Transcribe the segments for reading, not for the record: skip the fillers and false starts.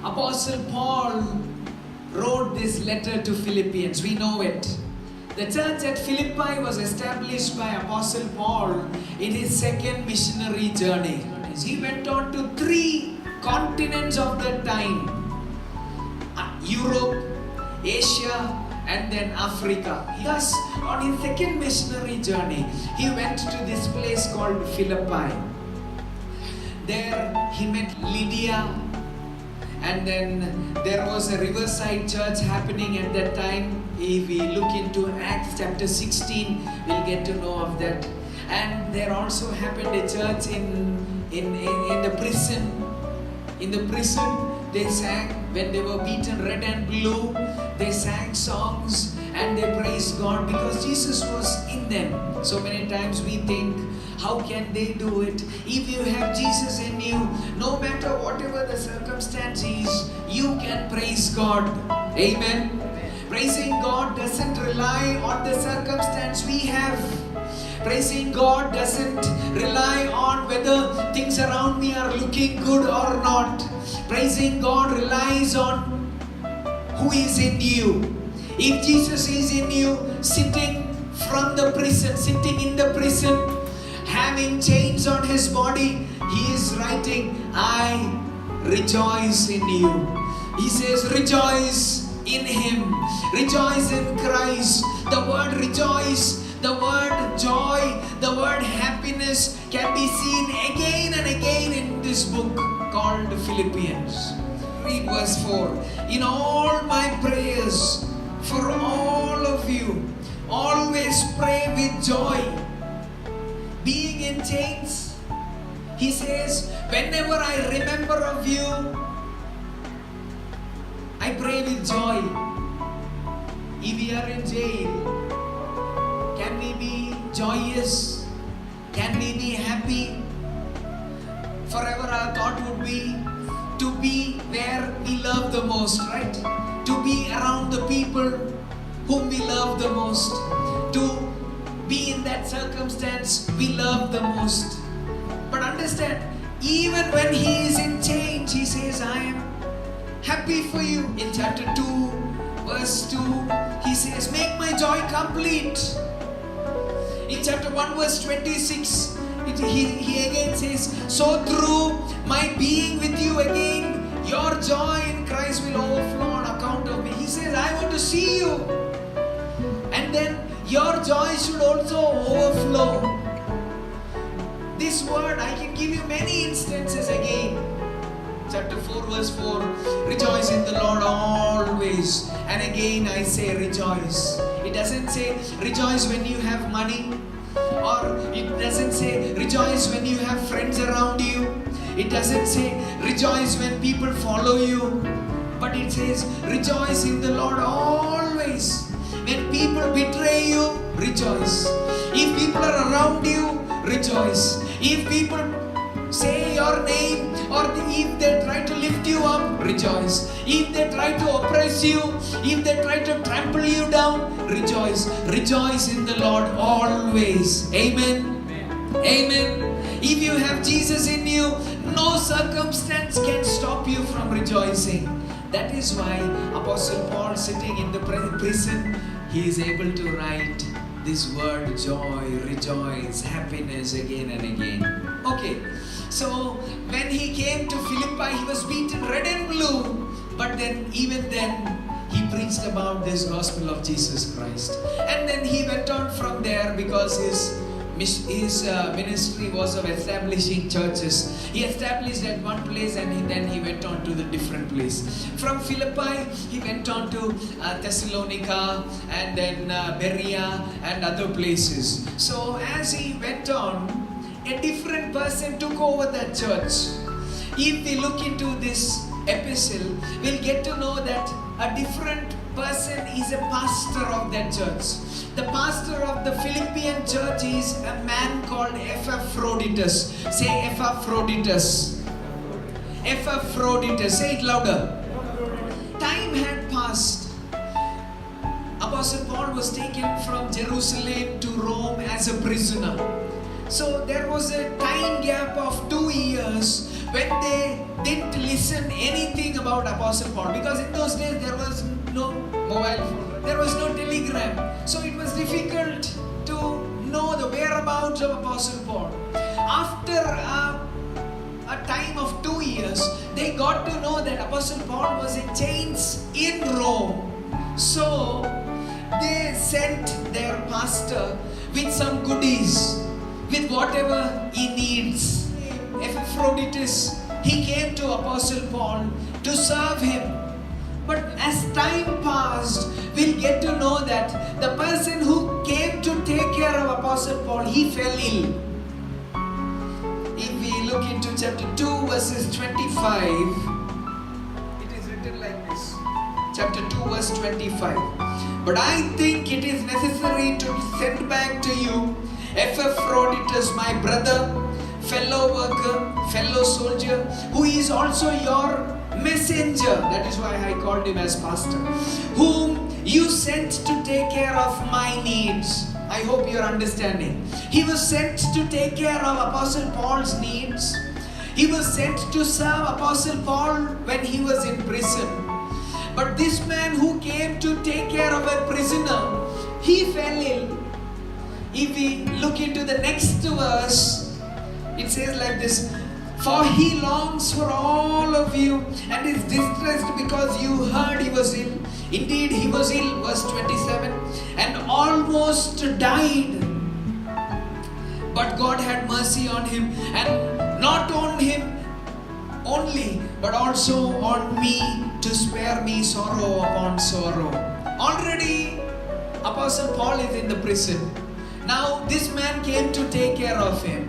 Apostle Paul wrote this letter to Philippians. We know it. The church at Philippi was established by Apostle Paul in his second missionary journey. He went on to 3 continents of the time: Europe, Asia, and then Africa. Thus, on his second missionary journey, he went to this place called Philippi. There he met Lydia, and then there was a riverside church happening at that time. If we look into Acts chapter 16, we'll get to know of that. And there also happened a church in the prison. In the prison, they sang, when they were beaten red and blue, they sang songs and they praised God because Jesus was in them. So many times we think, how can they do it? If you have Jesus in you, no matter whatever the circumstance is, you can praise God. Amen. Praising God doesn't rely on the circumstance we have. Praising God doesn't rely on whether things around me are looking good or not. Praising God relies on who is in you. If Jesus is in you, sitting in the prison, having chains on his body, he is writing, I rejoice in you. He says, rejoice in him. Rejoice in Christ. The word rejoice, the word joy, the word happiness can be seen again and again in this book called Philippians. Read verse 4. In all my prayers for all of you, always pray with joy. Being in chains, he says, whenever I remember of you, I pray with joy. If we are in jail, can we be joyous? Can we be happy? Forever our thought would be to be where we love the most, right? To be around the people whom we love the most. To be in that circumstance we love the most. But understand, even when he is in chains, he says, I am happy for you. In chapter 2, verse 2, he says, make my joy complete. In chapter 1, verse 26, he again says, so through my being with you again, your joy in Christ will overflow on account of me. He says, I want to see you. And then your joy should also overflow. This word, I can give you many instances again. Chapter 4, verse 4, rejoice in the Lord always. And again I say rejoice. It doesn't say rejoice when you have money. Or it doesn't say rejoice when you have friends around you. It doesn't say rejoice when people follow you. But it says rejoice in the Lord always. When people betray you, rejoice. If people are around you, rejoice. If people say your name, or if they try to lift you up, rejoice. If they try to oppress you, if they try to trample you down, rejoice. Rejoice in the Lord always. Amen. Amen. If you have Jesus in you, no circumstance can stop you from rejoicing. That is why Apostle Paul, sitting in the prison, he is able to write this word joy, rejoice, happiness again and again. Okay, so when he came to Philippi, he was beaten red and blue. But then, even then, he preached about this gospel of Jesus Christ. And then he went on from there because his ministry was of establishing churches. He established at one place and then he went on to the different place. From Philippi, he went on to Thessalonica and then Berea and other places. So as he went on, a different person took over that church. If we look into this epistle, we'll get to know that a different person is a pastor of that church. The pastor of the Philippian church is a man called Epaphroditus. Say Epaphroditus. Epaphroditus. Say it louder. Time had passed. Apostle Paul was taken from Jerusalem to Rome as a prisoner. So there was a time gap of 2 years when they didn't listen anything about Apostle Paul, because in those days there was no mobile phone, there was no telegram, so it was difficult to know the whereabouts of Apostle Paul. After a time of 2 years, they got to know that Apostle Paul was in chains in Rome. So they sent their pastor with some goodies, with whatever he needs. Epaphroditus, he came to Apostle Paul to serve him. But as time passed, we'll get to know that the person who came to take care of Apostle Paul, he fell ill. If we look into chapter 2 verses 25, it is written like this. Chapter 2 verse 25. But I think it is necessary to send back to you Epaphroditus, my brother, fellow worker, fellow soldier, who is also your messenger. That is why I called him as pastor, whom you sent to take care of my needs. I hope you are understanding. He was sent to take care of Apostle Paul's needs. He was sent to serve Apostle Paul when he was in prison. But this man who came to take care of a prisoner, he fell ill. If we look into the next verse, it says like this: for he longs for all of you and is distressed because you heard he was ill. Indeed, he was ill, verse 27, and almost died. But God had mercy on him, and not on him only, but also on me, to spare me sorrow upon sorrow. Already, Apostle Paul is in the prison. Now, this man came to take care of him.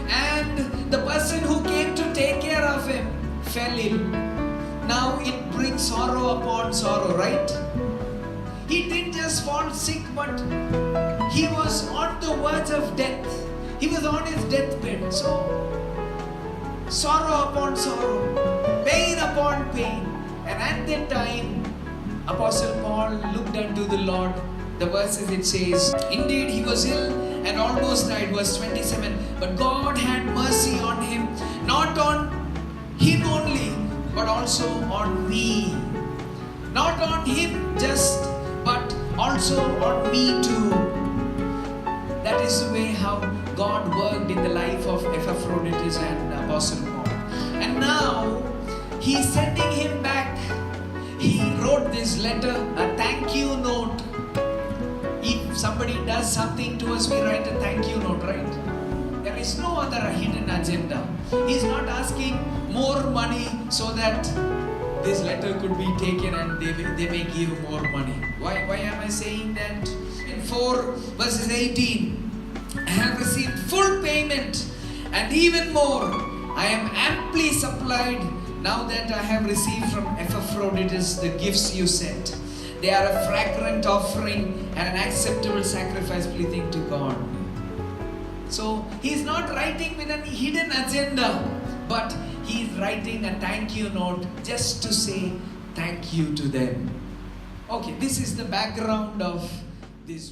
And the person who came to take care of him fell ill. Now it brings sorrow upon sorrow, right? He didn't just fall sick, but he was on the verge of death. He was on his deathbed. So, sorrow upon sorrow, pain upon pain. And at that time, Apostle Paul looked unto the Lord. The verses it says, indeed he was ill and almost died, verse 27. But God had mercy on him, not on him only, but also on me. Not on him just, but also on me too. That is the way how God worked in the life of Epaphroditus and Apostle Paul. And now he is sending him back. He wrote this letter, a thank you note. If somebody does something to us, we write a thank you note, right? There is no other hidden agenda. He's not asking more money so that this letter could be taken and they may give more money. Why am I saying that? In 4 verses 18, I have received full payment and even more. I am amply supplied now that I have received from Epaphroditus the gifts you sent. They are a fragrant offering and an acceptable sacrifice pleasing to God. So he's not writing with an hidden agenda, but he's writing a thank you note just to say thank you to them. Okay, this is the background of this